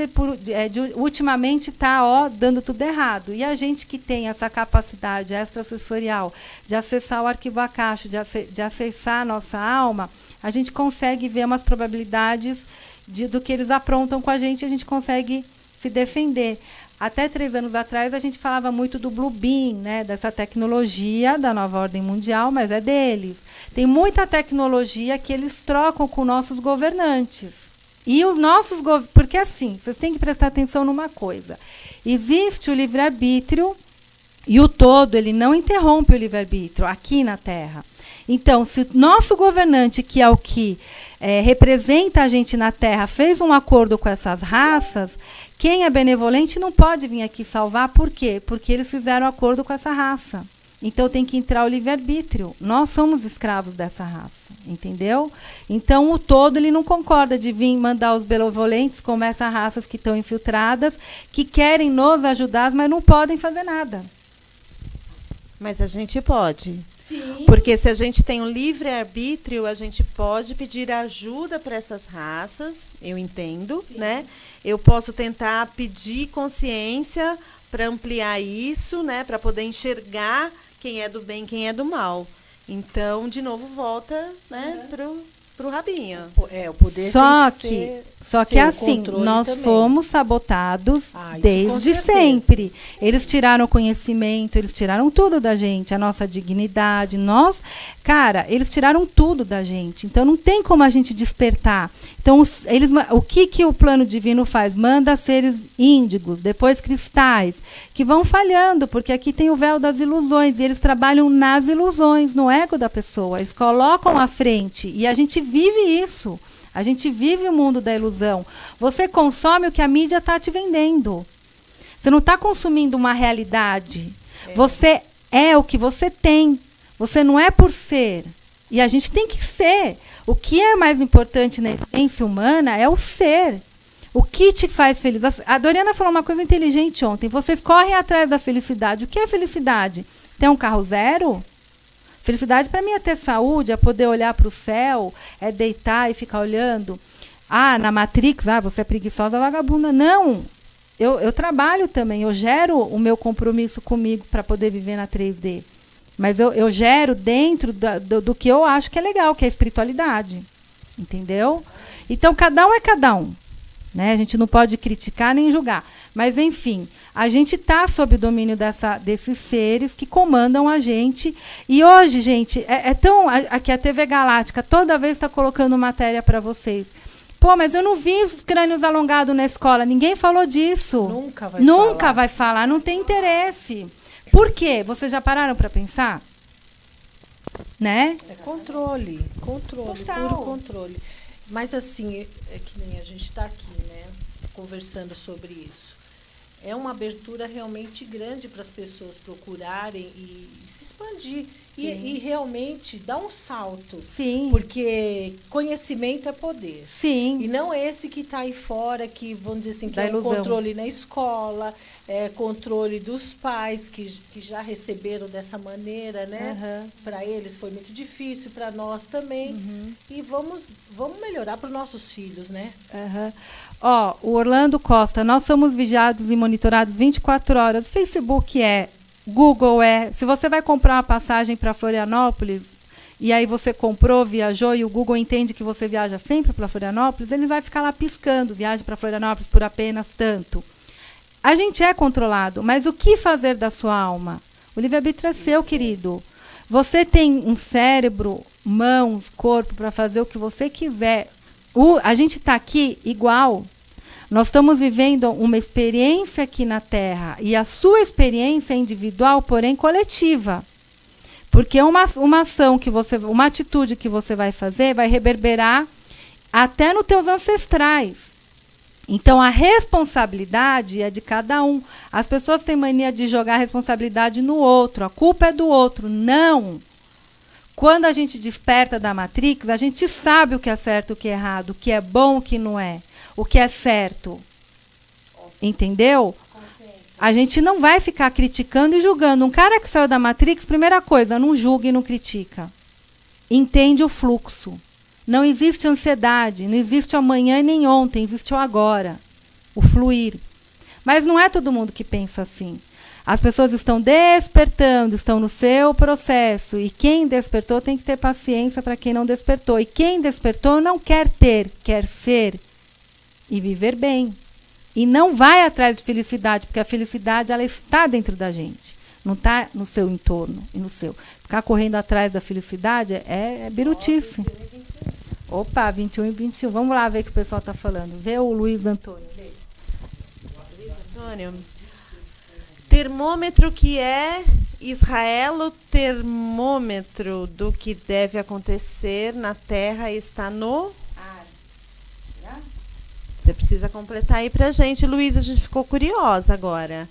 ultimamente, está dando tudo errado. E a gente que tem essa capacidade extrasensorial de acessar o arquivo akáshico, de acessar a nossa alma, a gente consegue ver umas probabilidades do que eles aprontam com a gente consegue se defender. Até 3 anos atrás, a gente falava muito do Blue Beam, né, dessa tecnologia da nova ordem mundial, mas é deles. Tem muita tecnologia que eles trocam com nossos governantes. E os nossos porque assim, vocês têm que prestar atenção numa coisa. Existe o livre-arbítrio e o todo, ele não interrompe o livre-arbítrio aqui na Terra. Então, se o nosso governante, que é o que representa a gente na Terra, fez um acordo com essas raças, quem é benevolente não pode vir aqui salvar. Por quê? Porque eles fizeram acordo com essa raça. Então, tem que entrar o livre-arbítrio. Nós somos escravos dessa raça, entendeu? Então, o todo ele não concorda de vir mandar os benevolentes, como essas raças que estão infiltradas, que querem nos ajudar, mas não podem fazer nada. Mas a gente pode. Sim. Porque se a gente tem um livre-arbítrio, a gente pode pedir ajuda para essas raças, eu entendo, sim, né? Eu posso tentar pedir consciência para ampliar isso, né? Para poder enxergar quem é do bem e quem é do mal. Então, de novo, volta, né, pro rabinho. O poder só que assim, nós também fomos sabotados desde sempre. Eles tiraram o conhecimento, eles tiraram tudo da gente, a nossa dignidade, eles tiraram tudo da gente. Então não tem como a gente despertar. Então o que o plano divino faz? Manda seres índigos, depois cristais, que vão falhando, porque aqui tem o véu das ilusões, e eles trabalham nas ilusões, no ego da pessoa. Eles colocam à frente, e a gente vive isso. A gente vive o mundo da ilusão. Você consome o que a mídia está te vendendo. Você não está consumindo uma realidade. Você é o que você tem. Você não é por ser. E a gente tem que ser. O que é mais importante na essência humana é o ser. O que te faz feliz? A Doriana falou uma coisa inteligente ontem. Vocês correm atrás da felicidade. O que é felicidade? Ter um carro zero? Felicidade para mim é ter saúde, é poder olhar para o céu, é deitar e ficar olhando. Na Matrix, você é preguiçosa, vagabunda. Não, eu trabalho também, eu gero o meu compromisso comigo para poder viver na 3D. Mas eu gero dentro do que eu acho que é legal, que é a espiritualidade. Entendeu? Então, cada um é cada um. Né? A gente não pode criticar nem julgar. Mas, enfim, a gente está sob o domínio desses seres que comandam a gente. E hoje, gente, aqui a TV Galáctica toda vez está colocando matéria para vocês. Pô, mas eu não vi os crânios alongados na escola. Ninguém falou disso. Nunca vai falar. Não tem interesse. Por quê? Vocês já pararam para pensar? Né? É controle. Total. Puro controle. Mas assim, é que nem a gente está aqui, né, conversando sobre isso. é uma abertura realmente grande para as pessoas procurarem e se expandir. E realmente dar um salto. Sim. Porque conhecimento é poder. Sim. E não esse que está aí fora, que, vamos dizer assim, que Da é ilusão. controle na escola, controle dos pais que já receberam dessa maneira, né? Para eles foi muito difícil, para nós também. E vamos melhorar para os nossos filhos, né? Ó, o Orlando Costa, nós somos vigiados e monitorados 24 horas. O Facebook Google se você vai comprar uma passagem para Florianópolis e aí você comprou, viajou e o Google entende que você viaja sempre para Florianópolis, ele vai ficar lá piscando, viagem para Florianópolis por apenas tanto. A gente é controlado, mas o que fazer da sua alma? O livre-arbítrio é seu, querido. Você tem um cérebro, mãos, corpo para fazer o que você quiser. A gente está aqui igual. Nós estamos vivendo uma experiência aqui na Terra e a sua experiência é individual, porém coletiva. Porque uma ação uma atitude que você vai fazer vai reverberar até nos teus ancestrais. Então a responsabilidade é de cada um. As pessoas têm mania de jogar a responsabilidade no outro, a culpa é do outro. Não. Quando a gente desperta da Matrix, a gente sabe o que é certo e o que é errado, o que é bom e o que não é. O que é certo. Entendeu? A gente não vai ficar criticando e julgando. Um cara que saiu da Matrix, primeira coisa, não julga e não critica. Entende o fluxo. Não existe ansiedade, não existe amanhã e nem ontem, existe o agora. O fluir. Mas não é todo mundo que pensa assim. As pessoas estão despertando, estão no seu processo. E quem despertou tem que ter paciência para quem não despertou. E quem despertou não quer ter, quer ser. E viver bem. E não vai atrás de felicidade, porque a felicidade ela está dentro da gente. Não está no seu entorno e no seu. Ficar correndo atrás da felicidade é birutice. 21 e 21. Opa, 21 e 21. Vamos lá ver o que o pessoal está falando. Vê o Luiz Antônio. Luiz Antônio. Termômetro que é Israel, o termômetro do que deve acontecer na Terra está no... Você precisa completar aí pra gente, Luiz, a gente ficou curiosa agora.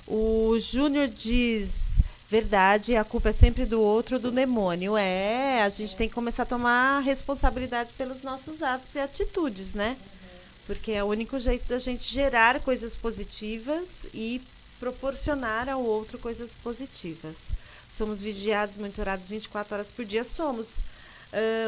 O Júnior diz, verdade, a culpa é sempre do outro, do demônio. A gente tem que começar a tomar responsabilidade pelos nossos atos e atitudes, né? Porque é o único jeito da gente gerar coisas positivas e proporcionar ao outro coisas positivas. Somos vigiados, monitorados 24 horas por dia, somos.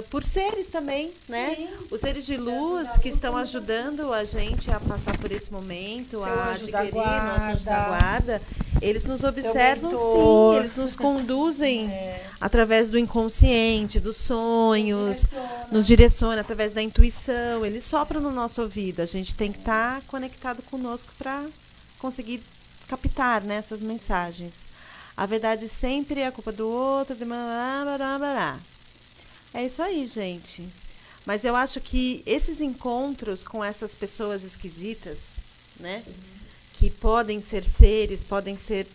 Por seres também, né? Sim. Os seres de luz que estão ajudando a gente a passar por esse momento, a adquirir nosso anjo da guarda, eles nos observam, sim, eles nos conduzem através do inconsciente, dos sonhos, nos direciona através da intuição, eles sopram no nosso ouvido. A gente tem que estar conectado conosco para conseguir captar, né, essas mensagens. A verdade sempre é a culpa do outro, é isso aí, gente. Mas eu acho que esses encontros com essas pessoas esquisitas, né? Que podem ser seres, podem ser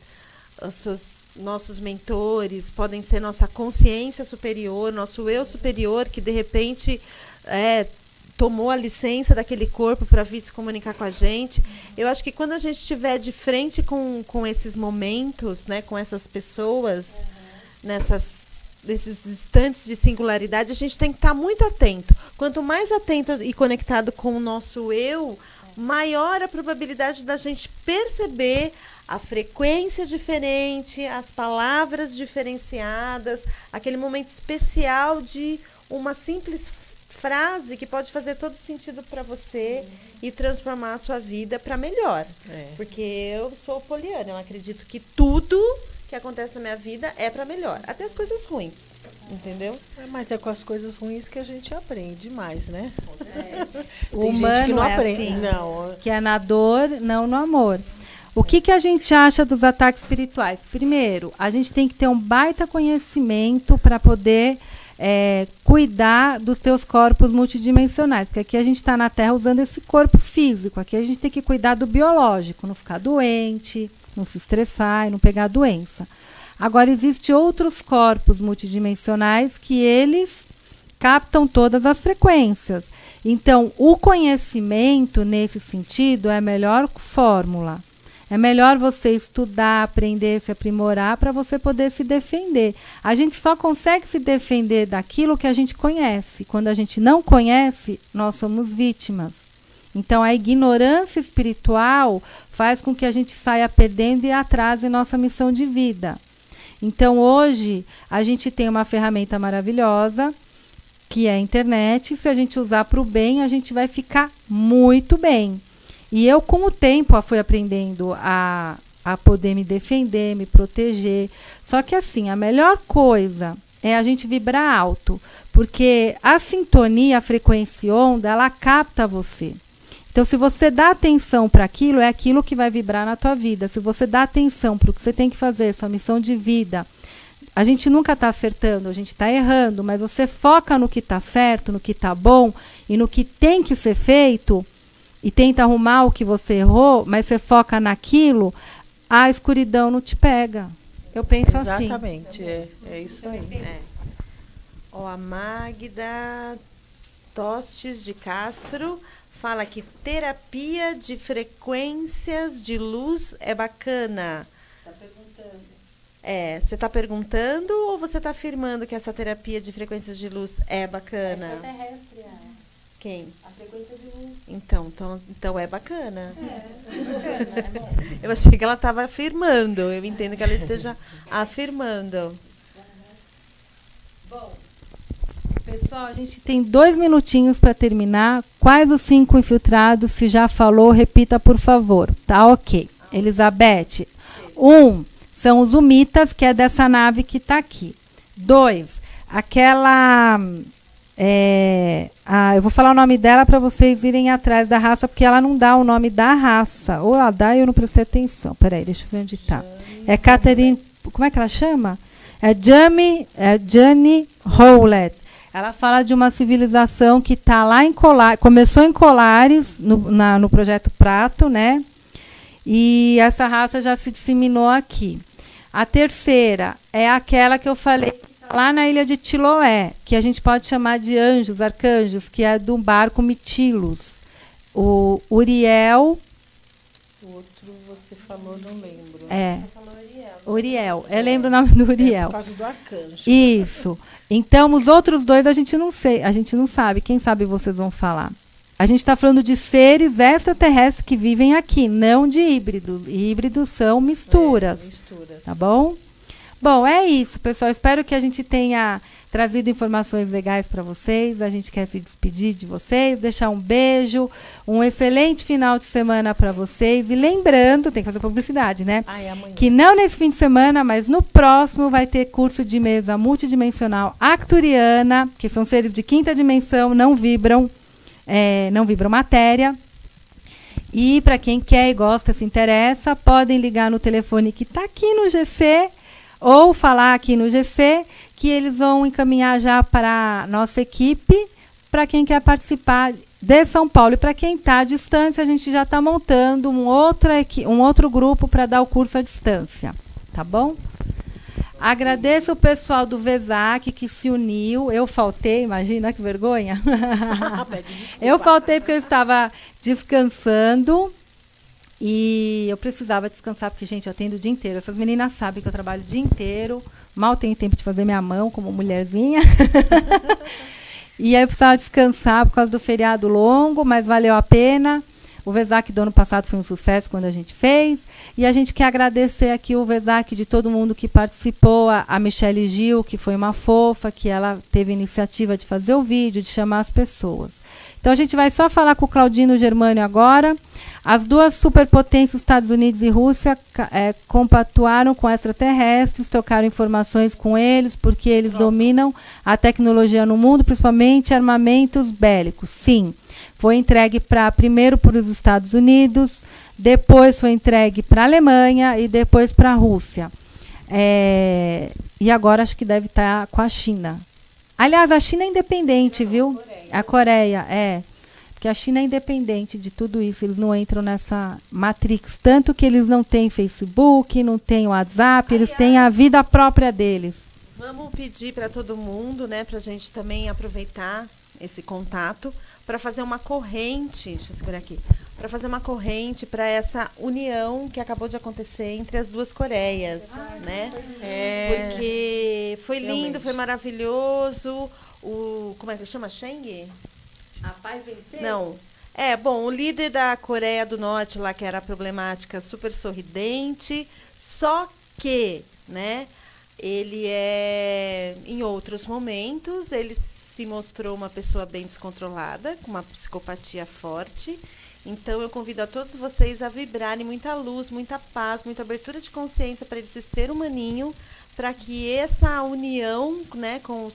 nossos mentores, podem ser nossa consciência superior, nosso eu superior, que de repente tomou a licença daquele corpo para vir se comunicar com a gente. Eu acho que quando a gente estiver de frente com esses momentos, né? Com essas pessoas, nesses instantes de singularidade, a gente tem que estar muito atento. Quanto mais atento e conectado com o nosso eu, maior a probabilidade da gente perceber a frequência diferente, as palavras diferenciadas, aquele momento especial de uma simples frase que pode fazer todo sentido para você e transformar a sua vida para melhor. Porque eu sou poliana, eu acredito que tudo que acontece na minha vida é para melhor, até as coisas ruins, entendeu? Mas é com as coisas ruins que a gente aprende mais, né? O Tem humano gente que não é aprende, assim, não. que é na dor, não no amor. O que a gente acha dos ataques espirituais? Primeiro, a gente tem que ter um baita conhecimento para poder cuidar dos teus corpos multidimensionais, porque aqui a gente está na Terra usando esse corpo físico, aqui a gente tem que cuidar do biológico, não ficar doente, não se estressar e não pegar doença. Agora, existem outros corpos multidimensionais que eles captam todas as frequências. Então, o conhecimento, nesse sentido, é a melhor fórmula. É melhor você estudar, aprender, se aprimorar para você poder se defender. A gente só consegue se defender daquilo que a gente conhece. Quando a gente não conhece, nós somos vítimas. Então, a ignorância espiritual faz com que a gente saia perdendo e atrase nossa missão de vida. Então, hoje, a gente tem uma ferramenta maravilhosa, que é a internet. Se a gente usar para o bem, a gente vai ficar muito bem. E eu, com o tempo, fui aprendendo a poder me defender, me proteger. Só que, assim, a melhor coisa é a gente vibrar alto, porque a sintonia, a frequência e onda, ela capta você. Então, se você dá atenção para aquilo, é aquilo que vai vibrar na tua vida. Se você dá atenção para o que você tem que fazer, sua missão de vida, a gente nunca está acertando, a gente está errando, mas você foca no que está certo, no que está bom e no que tem que ser feito e tenta arrumar o que você errou, mas você foca naquilo, a escuridão não te pega. Eu penso assim. Exatamente, é isso aí. Ó, a Magda Tostes de Castro fala que terapia de frequências de luz é bacana. Você está perguntando ou você está afirmando que essa terapia de frequências de luz é bacana? Extraterrestre, Quem? a frequência de luz. Então é bacana. É bom. Eu achei que ela estava afirmando. Eu entendo que ela esteja afirmando. Bom, pessoal, a gente tem 2 minutinhos para terminar. Quais os 5 infiltrados? Se já falou, repita, por favor. Tá ok. Elizabeth. 1. São os humitas, que é dessa nave que está aqui. 2. Aquela... eu vou falar o nome dela para vocês irem atrás da raça, porque ela não dá o nome da raça. Ou ela dá e eu não prestei atenção. Peraí, deixa eu ver onde está. É Catherine... Como é que ela chama? É Jane Howlett. Ela fala de uma civilização que está lá em Colares, começou em Colares, no projeto Prato, né? E essa raça já se disseminou aqui. A terceira é aquela que eu falei, que tá lá na ilha de Chiloé, que a gente pode chamar de anjos, arcanjos, que é do barco Mytilus. O Uriel... O outro você falou, não lembro. Uriel. Eu lembro o nome do Uriel. Por causa do arcanjo. Isso. Então, os outros 2 a gente não sabe. Quem sabe vocês vão falar. A gente está falando de seres extraterrestres que vivem aqui, não de híbridos. Híbridos são misturas. Misturas. Tá bom? Bom, é isso, pessoal. Espero que a gente tenha trazido informações legais para vocês. A gente quer se despedir de vocês, deixar um beijo, um excelente final de semana para vocês. E lembrando, tem que fazer publicidade, né? Amanhã. Que não nesse fim de semana, mas no próximo vai ter curso de mesa multidimensional acturiana, que são seres de 5ª dimensão, não vibram matéria. E para quem quer e gosta, se interessa, podem ligar no telefone que está aqui no GC ou falar aqui no GC, que eles vão encaminhar já para a nossa equipe, para quem quer participar de São Paulo. E para quem está à distância, a gente já está montando um outro grupo para dar o curso à distância. Tá bom? Agradeço o pessoal do VESAC que se uniu. Eu faltei, imagina que vergonha. Eu faltei porque eu estava descansando e eu precisava descansar porque, gente, eu atendo o dia inteiro. Essas meninas sabem que eu trabalho o dia inteiro, mal tenho tempo de fazer minha mão como mulherzinha. E aí eu precisava descansar por causa do feriado longo, mas valeu a pena. O VESAC do ano passado foi um sucesso quando a gente fez. E a gente quer agradecer aqui o VESAC de todo mundo que participou. A Michele Gil, que foi uma fofa, que ela teve a iniciativa de fazer o vídeo, de chamar as pessoas. Então a gente vai só falar com o Claudino Germânio agora. As 2 superpotências, Estados Unidos e Rússia, compactuaram com extraterrestres, trocaram informações com eles, porque eles dominam a tecnologia no mundo, principalmente armamentos bélicos. Sim. Foi entregue primeiro para os Estados Unidos, depois foi entregue para a Alemanha e depois para a Rússia. E agora acho que deve estar com a China. Aliás, a China é independente, viu? A Coreia, Porque a China é independente de tudo isso. Eles não entram nessa matrix. Tanto que eles não têm Facebook, não têm WhatsApp, eles têm a vida própria deles. Vamos pedir para todo mundo, né, para a gente também aproveitar esse contato para fazer uma corrente, deixa eu segurar aqui, para fazer uma corrente para essa união que acabou de acontecer entre as duas Coreias, né? Porque foi lindo, Realmente. foi maravilhoso. Como é que chama? Sheng? A paz vencer? Não. Bom, o líder da Coreia do Norte lá, que era problemática, super sorridente, só que, né, ele em outros momentos, ele se mostrou uma pessoa bem descontrolada, com uma psicopatia forte. Então, eu convido a todos vocês a vibrarem muita luz, muita paz, muita abertura de consciência para esse ser humaninho, para que essa união, né, com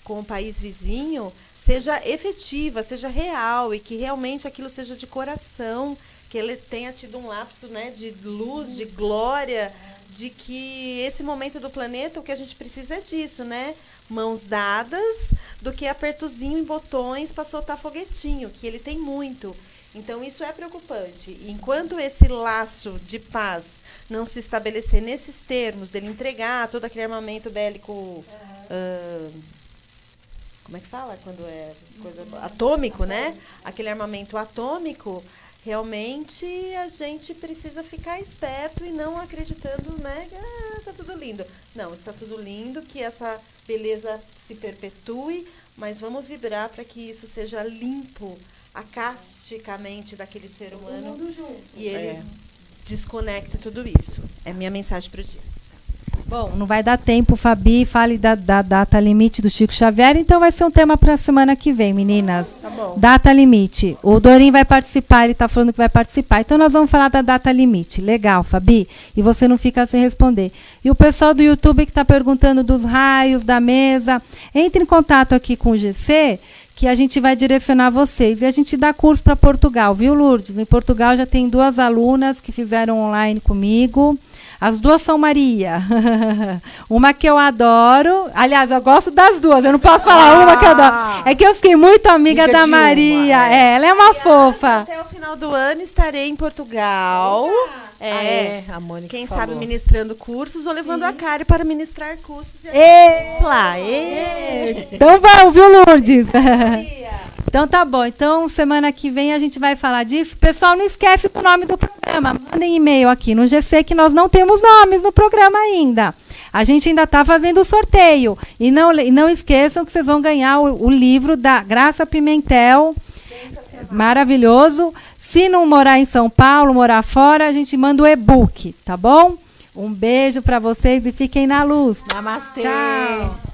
o país vizinho seja efetiva, seja real e que realmente aquilo seja de coração, que ele tenha tido um lapso, né, de luz, de glória, de que esse momento do planeta, o que a gente precisa é disso, né? Mãos dadas, do que apertozinho em botões para soltar foguetinho, que ele tem muito. Então, isso é preocupante. Enquanto esse laço de paz não se estabelecer nesses termos, dele entregar todo aquele armamento bélico... como é que fala? Quando é coisa atômico, né? Aquele armamento atômico, realmente a gente precisa ficar esperto e não acreditando, né? Tá tudo lindo. Não, está tudo lindo, que essa beleza se perpetue, mas vamos vibrar para que isso seja limpo, acasticamente daquele ser humano e ele desconecte tudo isso. É minha mensagem para o dia. Bom, não vai dar tempo, Fabi, fale da data limite do Chico Xavier, então vai ser um tema para a semana que vem, meninas. Tá bom. Data limite. O Dorim vai participar, ele está falando que vai participar. Então nós vamos falar da data limite. Legal, Fabi. E você não fica sem responder. E o pessoal do YouTube que está perguntando dos raios, da mesa, entre em contato aqui com o GC, que a gente vai direcionar vocês. E a gente dá curso para Portugal, viu, Lourdes? Em Portugal já tem 2 alunas que fizeram online comigo. As 2 são Maria. Uma que eu adoro. Aliás, eu gosto das 2. Eu não posso falar uma que eu adoro. É que eu fiquei muito amiga da Maria. Ela é uma fofa. Até o final do ano estarei em Portugal. A Mônica Quem falou. sabe ministrando cursos ou levando a Kari para ministrar cursos. E lá. Então vamos, viu, Lourdes? Então tá bom. Então semana que vem a gente vai falar disso. Pessoal, não esquece do nome do programa. Mandem e-mail aqui no GC que nós não temos nomes no programa ainda. A gente ainda está fazendo o sorteio. E não esqueçam que vocês vão ganhar o livro da Graça Pimentel. Maravilhoso. Se não morar em São Paulo, morar fora, a gente manda o e-book, tá bom? Um beijo para vocês e fiquem na luz. Namastê. Tchau.